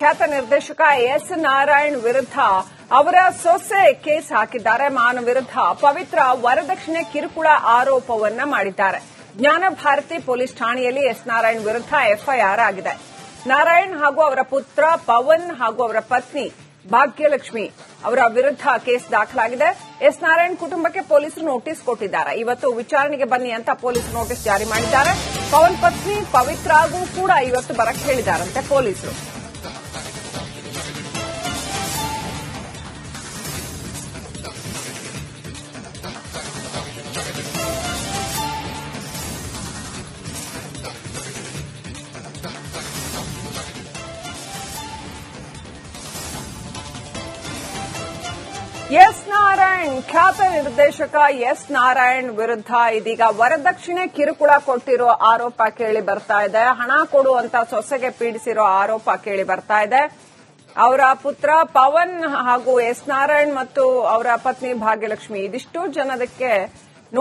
ಖ್ಯಾತ ನಿರ್ದೇಶಕ ಎಸ್ ನಾರಾಯಣ್ ವಿರುದ್ಧ ಅವರ ಸೊಸೆ ಕೇಸ್ ಹಾಕಿದ್ದಾರೆ. ಮಾವನ ವಿರುದ್ಧ ಪವಿತ್ರ ವರದಕ್ಷಿಣೆ ಕಿರುಕುಳ ಆರೋಪವನ್ನ ಮಾಡಿದ್ದಾರೆ. ಜ್ಞಾನಭಾರತಿ ಪೊಲೀಸ್ ಠಾಣೆಯಲ್ಲಿ ಎಸ್ ನಾರಾಯಣ್ ವಿರುದ್ಧ ಎಫ್ಐಆರ್ ಆಗಿದೆ. ನಾರಾಯಣ್ ಹಾಗೂ ಅವರ ಪುತ್ರ ಪವನ್ ಹಾಗೂ ಅವರ ಪತ್ನಿ ಭಾಗ್ಯಲಕ್ಷ್ಮಿ ಅವರ ವಿರುದ್ಧ ಕೇಸ್ ದಾಖಲಾಗಿದೆ. ಎಸ್ ನಾರಾಯಣ್ ಕುಟುಂಬಕ್ಕೆ ಪೊಲೀಸರು ನೋಟಿಸ್ ಕೊಟ್ಟಿದ್ದಾರೆ. ಇವತ್ತು ವಿಚಾರಣೆಗೆ ಬನ್ನಿ ಅಂತ ಪೊಲೀಸರು ನೋಟಿಸ್ ಜಾರಿ ಮಾಡಿದ್ದಾರೆ. ಪವನ್ ಪತ್ನಿ ಪವಿತ್ರಾಗೂ ಕೂಡ ಇವತ್ತು ಬರಕ್ಕೆ ಹೇಳಿದ್ದಾರಂತೆ ಪೊಲೀಸರು. ಎಸ್ ನಾರಾಯಣ್ ಖ್ಯಾತ ನಿರ್ದೇಶಕ ಎಸ್ ನಾರಾಯಣ್ ವಿರುದ್ಧ ಇದೀಗ ವರದಕ್ಷಿಣೆ ಕಿರುಕುಳ ಕೊಟ್ಟಿರೋ ಆರೋಪ ಕೇಳಿ ಬರ್ತಾ ಇದೆ. ಹಣ ಕೊಡು ಅಂತ ಸೊಸೆಗೆ ಪೀಡಿಸಿರೋ ಆರೋಪ ಕೇಳಿ ಬರ್ತಾ ಇದೆ. ಅವರ ಪುತ್ರ ಪವನ್ ಹಾಗೂ ಎಸ್ ನಾರಾಯಣ್ ಮತ್ತು ಅವರ ಪತ್ನಿ ಭಾಗ್ಯಲಕ್ಷ್ಮಿ ಇದಿಷ್ಟು ಜನದಕ್ಕೆ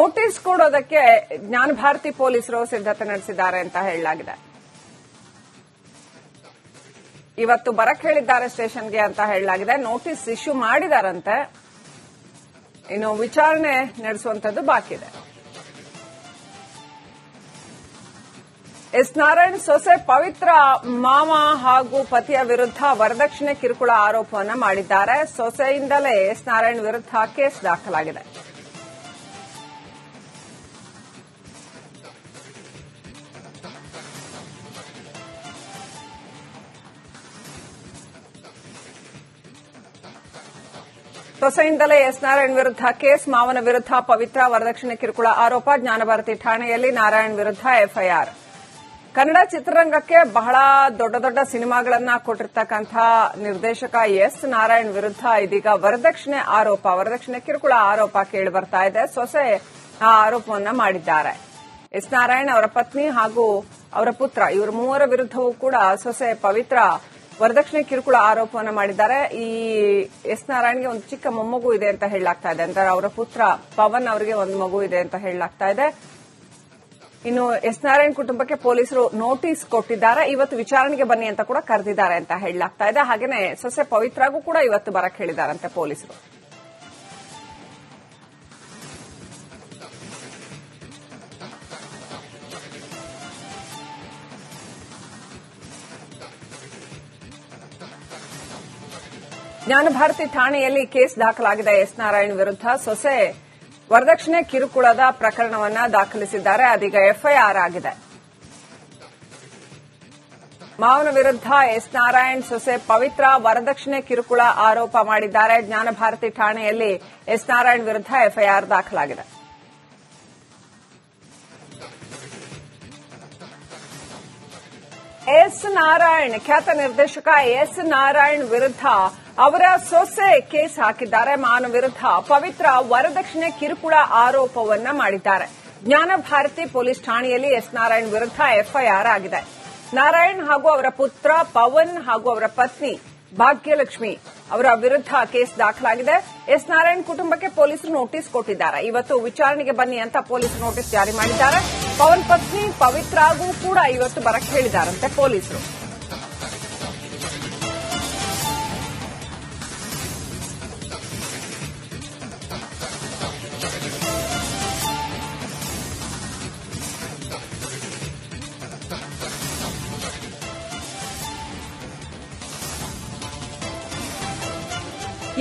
ನೋಟಿಸ್ ಕೊಡೋದಕ್ಕೆ ಜ್ಞಾನಭಾರತಿ ಪೊಲೀಸರು ಸಿದ್ದತೆ ನಡೆಸಿದ್ದಾರೆ ಅಂತ ಹೇಳಲಾಗಿದೆ. ಇವತ್ತು ಬರಕ್ ಹೇಳಿದ್ದಾರೆ ಸ್ಟೇಷನ್ಗೆ ಅಂತ ಹೇಳಲಾಗಿದೆ. ನೋಟಿಸ್ ಇಶ್ಯೂ ಮಾಡಿದಾರಂತೆ. ಇನ್ನು ವಿಚಾರಣೆ ನಡೆಸುವಂತದ್ದು ಬಾಕಿ ಇದೆ. ಎಸ್ ನಾರಾಯಣ್ ಸೊಸೆ ಪವಿತ್ರ ಮಾವ ಹಾಗೂ ಪತಿಯ ವಿರುದ್ಧ ವರದಕ್ಷಿಣೆ ಕಿರುಕುಳ ಆರೋಪವನ್ನ ಮಾಡಿದ್ದಾರೆ. ಸೊಸೆಯಿಂದಲೇ ಎಸ್ ನಾರಾಯಣ್ ವಿರುದ್ಧ ಕೇಸ್ ದಾಖಲಾಗಿದೆ. ಸೊಸೆಯಿಂದಲೇ ಎಸ್ ನಾರಾಯಣ್ ವಿರುದ್ಧ ಕೇಸ್, ಮಾವನ ವಿರುದ್ಧ ಪವಿತ್ರ ವರದಕ್ಷಿಣೆ ಕಿರುಕುಳ ಆರೋಪ. ಜ್ಞಾನಭಾರತಿ ಠಾಣೆಯಲ್ಲಿ ನಾರಾಯಣ್ ವಿರುದ್ಧ ಎಫ್ಐಆರ್. ಕನ್ನಡ ಚಿತ್ರರಂಗಕ್ಕೆ ಬಹಳ ದೊಡ್ಡ ದೊಡ್ಡ ಸಿನಿಮಾಗಳನ್ನ ಕೊಟ್ಟಿರ್ತಕ್ಕಂಥ ನಿರ್ದೇಶಕ ಎಸ್ ನಾರಾಯಣ್ ವಿರುದ್ಧ ಇದೀಗ ವರದಕ್ಷಿಣೆ ಕಿರುಕುಳ ಆರೋಪ ಕೇಳಿ ಬರ್ತಾ ಇದೆ. ಸೊಸೆ ಆ ಆರೋಪವನ್ನ ಮಾಡಿದ್ದಾರೆ. ಎಸ್ ನಾರಾಯಣ್, ಅವರ ಪತ್ನಿ ಹಾಗೂ ಅವರ ಪುತ್ರ ಇವರ ಮೂವರ ವಿರುದ್ಧವೂ ಕೂಡ ಸೊಸೆ ಪವಿತ್ರ ವರದಕ್ಷಿಣೆ ಕಿರುಕುಳ ಆರೋಪವನ್ನು ಮಾಡಿದ್ದಾರೆ. ಈ ಎಸ್ ನಾರಾಯಣ್ಗೆ ಒಂದು ಚಿಕ್ಕ ಮೊಮ್ಮಗು ಇದೆ ಅಂತ ಹೇಳಲಾಗ್ತಾ ಇದೆ. ಅಂದ್ರೆ ಅವರ ಪುತ್ರ ಪವನ್ ಅವರಿಗೆ ಒಂದು ಮಗು ಇದೆ ಅಂತ ಹೇಳಲಾಗ್ತಾ ಇದೆ. ಇನ್ನು ಎಸ್ ನಾರಾಯಣ್ ಕುಟುಂಬಕ್ಕೆ ಪೊಲೀಸರು ನೋಟಿಸ್ ಕೊಟ್ಟಿದ್ದಾರೆ. ಇವತ್ತು ವಿಚಾರಣೆಗೆ ಬನ್ನಿ ಅಂತ ಕೂಡ ಕರೆದಿದ್ದಾರೆ ಅಂತ ಹೇಳಲಾಗ್ತಾ ಇದೆ. ಹಾಗೇನೆ ಸೊಸೆ ಪವಿತ್ರಾಗೂ ಕೂಡ ಇವತ್ತು ಬರಕ್ ಹೇಳಿದಾರಂತೆ ಪೊಲೀಸರು. ಜ್ಞಾನಭಾರತಿ ಠಾಣೆಯಲ್ಲಿ ಕೇಸ್ ದಾಖಲಾಗಿದೆ. ಎಸ್ ನಾರಾಯಣ್ ವಿರುದ್ಧ ಸೊಸೆ ವರದಕ್ಷಿಣೆ ಕಿರುಕುಳದ ಪ್ರಕರಣವನ್ನ ದಾಖಲಿಸಿದ್ದಾರೆ. ಅದೀಗ ಎಫ್ಐಆರ್ ಆಗಿದೆ. ಮಾವನ ವಿರುದ್ಧ ಎಸ್ ನಾರಾಯಣ್ ಸೊಸೆ ಪವಿತ್ರ ವರದಕ್ಷಿಣೆ ಕಿರುಕುಳ ಆರೋಪ ಮಾಡಿದ್ದಾರೆ. ಜ್ಞಾನಭಾರತಿ ಠಾಣೆಯಲ್ಲಿ ಎಸ್ ನಾರಾಯಣ್ ವಿರುದ್ಧ ಎಫ್ಐಆರ್ ದಾಖಲಾಗಿದೆ. ಎಸ್ ನಾರಾಯಣ್ ಖ್ಯಾತ ನಿರ್ದೇಶಕ ಎಸ್ ನಾರಾಯಣ್ ವಿರುದ್ಧ ಅವರ ಸೊಸೆ ಕೇಸ್ ಹಾಕಿದ್ದಾರೆ. ಮಾವನ ವಿರುದ್ಧ ಪವಿತ್ರ ವರದಕ್ಷಿಣೆ ಕಿರುಕುಳ ಆರೋಪವನ್ನ ಮಾಡಿದ್ದಾರೆ. ಜ್ಞಾನಭಾರತಿ ಪೊಲೀಸ್ ಠಾಣೆಯಲ್ಲಿ ಎಸ್ ನಾರಾಯಣ್ ವಿರುದ್ಧ ಎಫ್ಐಆರ್ ಆಗಿದೆ. ನಾರಾಯಣ್ ಹಾಗೂ ಅವರ ಪುತ್ರ ಪವನ್ ಹಾಗೂ ಅವರ ಪತ್ನಿ ಭಾಗ್ಯಲಕ್ಷ್ಮಿ ಅವರ ವಿರುದ್ಧ ಕೇಸ್ ದಾಖಲಾಗಿದೆ. ಎಸ್ ನಾರಾಯಣ್ ಕುಟುಂಬಕ್ಕೆ ಪೊಲೀಸರು ನೋಟಿಸ್ ಕೊಟ್ಟಿದ್ದಾರೆ. ಇವತ್ತು ವಿಚಾರಣೆಗೆ ಬನ್ನಿ ಅಂತ ಪೊಲೀಸರು ನೋಟಿಸ್ ಜಾರಿ ಮಾಡಿದ್ದಾರೆ. ಪವನ್ ಪತ್ನಿ ಪವಿತ್ರಾಗೂ ಕೂಡ ಇವತ್ತು ಬರಕ್ಕೆ ಹೇಳಿದ್ದಾರಂತೆ ಪೊಲೀಸರು.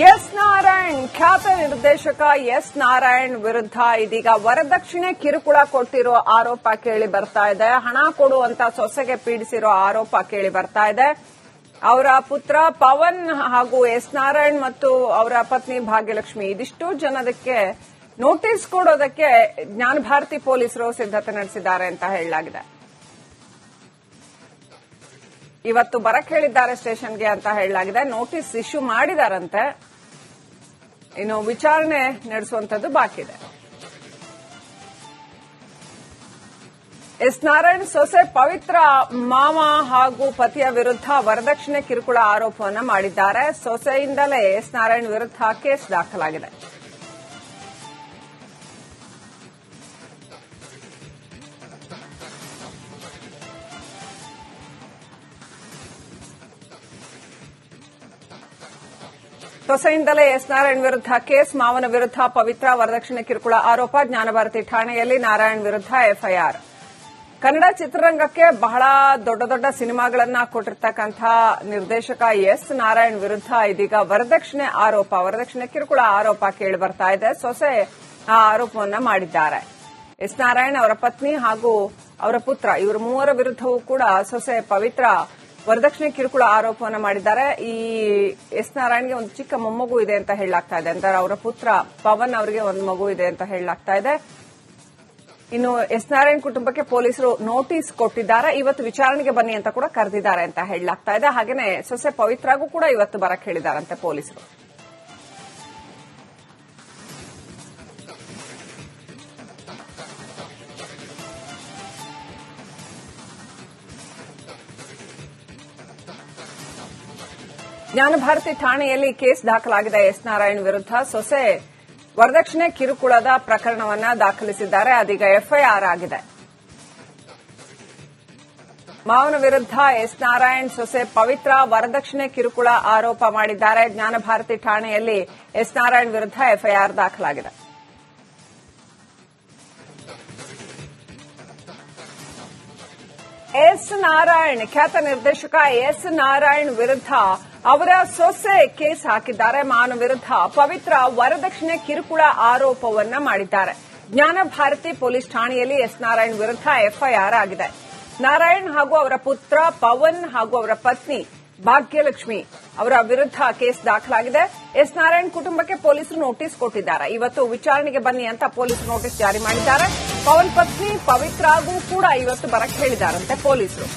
ಎಸ್ ನಾರಾಯಣ್ ಖ್ಯಾತ ನಿರ್ದೇಶಕ ಎಸ್ ನಾರಾಯಣ್ ವಿರುದ್ಧ ಇದೀಗ ವರದಕ್ಷಿಣೆ ಕಿರುಕುಳ ಕೊಟ್ಟಿರೋ ಆರೋಪ ಕೇಳಿ ಬರ್ತಾ ಇದೆ. ಹಣ ಕೊಡು ಅಂತ ಸೊಸೆಗೆ ಪೀಡಿಸಿರೋ ಆರೋಪ ಕೇಳಿ ಬರ್ತಾ ಇದೆ. ಅವರ ಪುತ್ರ ಪವನ್ ಹಾಗೂ ಎಸ್ ನಾರಾಯಣ್ ಮತ್ತು ಅವರ ಪತ್ನಿ ಭಾಗ್ಯಲಕ್ಷ್ಮಿ ಇದಿಷ್ಟು ಜನದಕ್ಕೆ ನೋಟಿಸ್ ಕೊಡೋದಕ್ಕೆ ಜ್ಞಾನಭಾರತಿ ಪೊಲೀಸರು ಸಿದ್ದತೆ ನಡೆಸಿದ್ದಾರೆ ಅಂತ ಹೇಳಲಾಗಿದೆ. ಇವತ್ತು ಬರಕ್ ಹೇಳಿದ್ದಾರೆ ಸ್ಟೇಷನ್ಗೆ ಅಂತ ಹೇಳಲಾಗಿದೆ. ನೋಟಿಸ್ ಇಶ್ಯೂ ಮಾಡಿದಾರಂತೆ. ಇನ್ನು ವಿಚಾರಣೆ ನಡೆಸುವಂತದ್ದು ಬಾಕಿ ಇದೆ. ಎಸ್ ನಾರಾಯಣ್ ಸೊಸೆ ಪವಿತ್ರ ಮಾವ ಹಾಗೂ ಪತಿಯ ವಿರುದ್ಧ ವರದಕ್ಷಿಣೆ ಕಿರುಕುಳ ಆರೋಪವನ್ನ ಮಾಡಿದ್ದಾರೆ. ಸೊಸೆಯಿಂದಲೇ ಎಸ್ ನಾರಾಯಣ್ ವಿರುದ್ಧ ಕೇಸ್ ದಾಖಲಾಗಿದೆ. ಸೊಸೆಯಿಂದಲೇ ಎಸ್ ನಾರಾಯಣ್ ವಿರುದ್ಧ ಕೇಸ್, ಮಾವನ ವಿರುದ್ಧ ಪವಿತ್ರ ವರದಕ್ಷಿಣೆ ಕಿರುಕುಳ ಆರೋಪ, ಜ್ಞಾನಭಾರತಿ ಠಾಣೆಯಲ್ಲಿ ನಾರಾಯಣ್ ವಿರುದ್ಧ ಎಫ್ಐಆರ್. ಕನ್ನಡ ಚಿತ್ರರಂಗಕ್ಕೆ ಬಹಳ ದೊಡ್ಡ ದೊಡ್ಡ ಸಿನಿಮಾಗಳನ್ನ ಕೊಟ್ಟಿರ್ತಕ್ಕಂಥ ನಿರ್ದೇಶಕ ಎಸ್ ನಾರಾಯಣ್ ವಿರುದ್ಧ ಇದೀಗ ವರದಕ್ಷಿಣೆ ಕಿರುಕುಳ ಆರೋಪ ಕೇಳಿ ಬರ್ತಾ ಇದೆ. ಸೊಸೆ ಆ ಆರೋಪವನ್ನ ಮಾಡಿದ್ದಾರೆ. ಎಸ್ ನಾರಾಯಣ್, ಅವರ ಪತ್ನಿ ಹಾಗೂ ಅವರ ಪುತ್ರ, ಇವರು ಮೂವರ ವಿರುದ್ಧವೂ ಕೂಡ ಸೊಸೆ ಪವಿತ್ರ ವರದಕ್ಷಿಣೆ ಕಿರುಕುಳ ಆರೋಪವನ್ನು ಮಾಡಿದ್ದಾರೆ. ಈ ಎಸ್ ನಾರಾಯಣ್ಗೆ ಒಂದು ಚಿಕ್ಕ ಮೊಮ್ಮಗು ಇದೆ ಅಂತ ಹೇಳಲಾಗ್ತಾ ಇದೆ. ಅಂದ್ರೆ ಅವರ ಪುತ್ರ ಪವನ್ ಅವರಿಗೆ ಒಂದು ಮಗು ಇದೆ ಅಂತ ಹೇಳಲಾಗ್ತಾ ಇದೆ. ಇನ್ನು ಎಸ್ ನಾರಾಯಣ್ ಕುಟುಂಬಕ್ಕೆ ಪೊಲೀಸರು ನೋಟಿಸ್ ಕೊಟ್ಟಿದ್ದಾರೆ. ಇವತ್ತು ವಿಚಾರಣೆಗೆ ಬನ್ನಿ ಅಂತ ಕೂಡ ಕರೆದಿದ್ದಾರೆ ಅಂತ ಹೇಳಲಾಗ್ತಾ ಇದೆ. ಹಾಗೇನೆ ಸೊಸೆ ಪವಿತ್ರಾಗೂ ಕೂಡ ಇವತ್ತು ಬರಕ್ ಹೇಳಿದಾರಂತೆ ಪೊಲೀಸರು. ಜ್ಞಾನಭಾರತಿ ಠಾಣೆಯಲ್ಲಿ ಕೇಸ್ ದಾಖಲಾಗಿದೆ. ಎಸ್ ನಾರಾಯಣ್ ವಿರುದ್ಧ ಸೊಸೆ ವರದಕ್ಷಿಣೆ ಕಿರುಕುಳದ ಪ್ರಕರಣವನ್ನ ದಾಖಲಿಸಿದ್ದಾರೆ. ಅದೀಗ ಎಫ್ಐಆರ್ ಆಗಿದೆ. ಮಾವನ ವಿರುದ್ಧ ಎಸ್ ನಾರಾಯಣ್, ಸೊಸೆ ಪವಿತ್ರ ವರದಕ್ಷಿಣೆ ಕಿರುಕುಳ ಆರೋಪ ಮಾಡಿದ್ದಾರೆ. ಜ್ಞಾನಭಾರತಿ ಠಾಣೆಯಲ್ಲಿ ಎಸ್ ನಾರಾಯಣ್ ವಿರುದ್ಧ ಎಫ್ಐಆರ್ ದಾಖಲಾಗಿದೆ. ಎಸ್ ನಾರಾಯಣ್, ಖ್ಯಾತ ನಿರ್ದೇಶಕ ಎಸ್ ನಾರಾಯಣ್ ವಿರುದ್ಧ ಅವರ ಸೊಸೆ ಕೇಸ್ ಹಾಕಿದ್ದಾರೆ. ಮಾವನ ವಿರುದ್ಧ ಪವಿತ್ರ ವರದಕ್ಷಿಣೆ ಕಿರುಕುಳ ಆರೋಪವನ್ನ ಮಾಡಿದ್ದಾರೆ. ಜ್ಞಾನಭಾರತಿ ಪೊಲೀಸ್ ಠಾಣೆಯಲ್ಲಿ ಎಸ್ ನಾರಾಯಣ್ ವಿರುದ್ಧ ಎಫ್ಐಆರ್ ಆಗಿದೆ. ನಾರಾಯಣ್ ಹಾಗೂ ಅವರ ಪುತ್ರ ಪವನ್ ಹಾಗೂ ಅವರ ಪತ್ನಿ ಭಾಗ್ಯಲಕ್ಷ್ಮಿ ಅವರ ವಿರುದ್ಧ ಕೇಸ್ ದಾಖಲಾಗಿದೆ. ಎಸ್ ನಾರಾಯಣ್ ಕುಟುಂಬಕ್ಕೆ ಪೊಲೀಸರು ನೋಟಿಸ್ ಕೊಟ್ಟಿದ್ದಾರೆ. ಇವತ್ತು ವಿಚಾರಣೆಗೆ ಬನ್ನಿ ಅಂತ ಪೊಲೀಸರು ನೋಟಿಸ್ ಜಾರಿ ಮಾಡಿದ್ದಾರೆ. ಪವನ್ ಪತ್ನಿ ಪವಿತ್ರಾಗೂ ಕೂಡ ಇವತ್ತು ಬರಕ್ ಹೇಳಿದಾರಂತೆ ಪೊಲೀಸರು.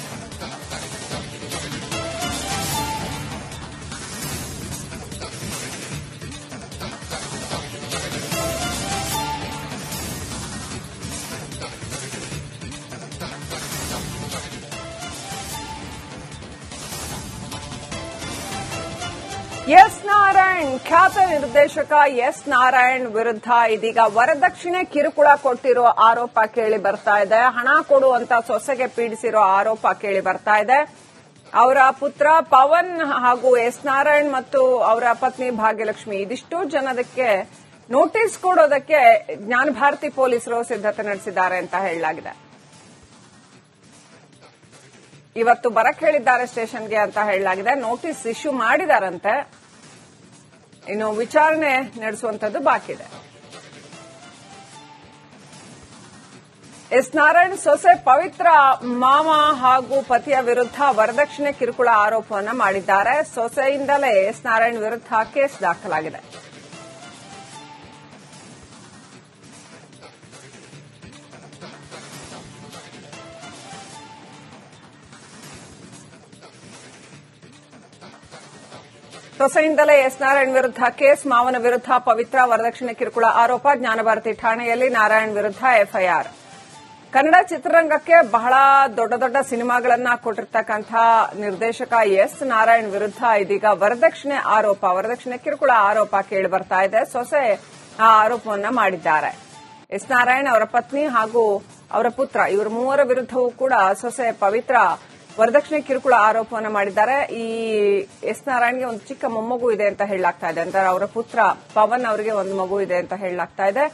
ಎಸ್ ನಾರಾಯಣ್, ಖ್ಯಾತ ನಿರ್ದೇಶಕ ಎಸ್ ನಾರಾಯಣ್ ವಿರುದ್ಧ ಇದೀಗ ವರದಕ್ಷಿಣೆ ಕಿರುಕುಳ ಕೊಟ್ಟಿರೋ ಆರೋಪ ಕೇಳಿ ಬರ್ತಾ ಇದೆ. ಹಣ ಕೊಡು ಅಂತ ಸೊಸೆಗೆ ಪೀಡಿಸಿರೋ ಆರೋಪ ಕೇಳಿ ಬರ್ತಾ ಇದೆ. ಅವರ ಪುತ್ರ ಪವನ್ ಹಾಗೂ ಎಸ್ ನಾರಾಯಣ್ ಮತ್ತು ಅವರ ಪತ್ನಿ ಭಾಗ್ಯಲಕ್ಷ್ಮಿ ಇದಿಷ್ಟು ಜನದಕ್ಕೆ ನೋಟಿಸ್ ಕೊಡೋದಕ್ಕೆ ಜ್ಞಾನಭಾರತಿ ಪೊಲೀಸರು ಸಿದ್ದತೆ ನಡೆಸಿದ್ದಾರೆ ಅಂತ ಹೇಳಲಾಗಿದೆ. ಇವತ್ತು ಬರಕ್ ಹೇಳಿದ್ದಾರೆ ಸ್ಟೇಷನ್ಗೆ ಅಂತ ಹೇಳಲಾಗಿದೆ. ನೋಟಿಸ್ ಇಶ್ಯೂ ಮಾಡಿದಾರಂತೆ. ಇನ್ನು ವಿಚಾರಣೆ ನಡೆಸುವಂತದ್ದು ಬಾಕಿ ಇದೆ. ಎಸ್ ನಾರಾಯಣ್ ಸೊಸೆ ಪವಿತ್ರ ಮಾವ ಹಾಗೂ ಪತಿಯ ವಿರುದ್ಧ ವರದಕ್ಷಿಣೆ ಕಿರುಕುಳ ಆರೋಪವನ್ನು ಮಾಡಿದ್ದಾರೆ. ಸೊಸೆಯಿಂದಲೇ ಎಸ್ ನಾರಾಯಣ್ ವಿರುದ್ಧ ಕೇಸ್ ದಾಖಲಾಗಿದೆ. ಸೊಸೆಯಿಂದಲೇ ಎಸ್ ನಾರಾಯಣ್ ವಿರುದ್ಧ ಕೇಸ್, ಮಾವನ ವಿರುದ್ಧ ಪವಿತ್ರ ವರದಕ್ಷಿಣೆ ಕಿರುಕುಳ ಆರೋಪ, ಜ್ಞಾನಭಾರತಿ ಠಾಣೆಯಲ್ಲಿ ನಾರಾಯಣ್ ವಿರುದ್ಧ ಎಫ್ಐಆರ್. ಕನ್ನಡ ಚಿತ್ರರಂಗಕ್ಕೆ ಬಹಳ ದೊಡ್ಡ ದೊಡ್ಡ ಸಿನಿಮಾಗಳನ್ನ ಕೊಟ್ಟಿರ್ತಕ್ಕಂಥ ನಿರ್ದೇಶಕ ಎಸ್ ನಾರಾಯಣ್ ವಿರುದ್ಧ ಇದೀಗ ವರದಕ್ಷಿಣೆ ಕಿರುಕುಳ ಆರೋಪ ಕೇಳಿ ಬರ್ತಾ ಇದೆ. ಸೊಸೆ ಆ ಆರೋಪವನ್ನ ಮಾಡಿದ್ದಾರೆ. ಎಸ್ ನಾರಾಯಣ್, ಅವರ ಪತ್ನಿ ಹಾಗೂ ಅವರ ಪುತ್ರ, ಇವರು ಮೂವರ ವಿರುದ್ಧವೂ ಕೂಡ ಸೊಸೆ ಪವಿತ್ರ ವರದಕ್ಷಿಣೆ ಕಿರುಕುಳ ಆರೋಪವನ್ನು ಮಾಡಿದ್ದಾರೆ. ಈ ಎಸ್ ನಾರಾಯಣ್ಗೆ ಒಂದು ಚಿಕ್ಕ ಮೊಮ್ಮಗು ಇದೆ ಅಂತ ಹೇಳಲಾಗ್ತಾ ಇದೆ. ಅಂದ್ರೆ ಅವರ ಪುತ್ರ ಪವನ್ ಅವರಿಗೆ ಒಂದು ಮಗು ಇದೆ ಅಂತ ಹೇಳಲಾಗ್ತಾ ಇದೆ.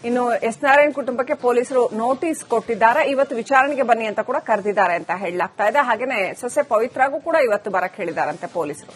ಇನ್ನು ಎಸ್ ನಾರಾಯಣ್ ಕುಟುಂಬಕ್ಕೆ ಪೊಲೀಸರು ನೋಟಿಸ್ ಕೊಟ್ಟಿದ್ದಾರೆ. ಇವತ್ತು ವಿಚಾರಣೆಗೆ ಬನ್ನಿ ಅಂತ ಕೂಡ ಕರೆದಿದ್ದಾರೆ ಅಂತ ಹೇಳಲಾಗ್ತಾ ಇದೆ. ಹಾಗೇನೆ ಸೊಸೆ ಪವಿತ್ರಾಗೂ ಕೂಡ ಇವತ್ತು ಬರಕ್ ಹೇಳಿದಾರಂತೆ ಪೊಲೀಸರು.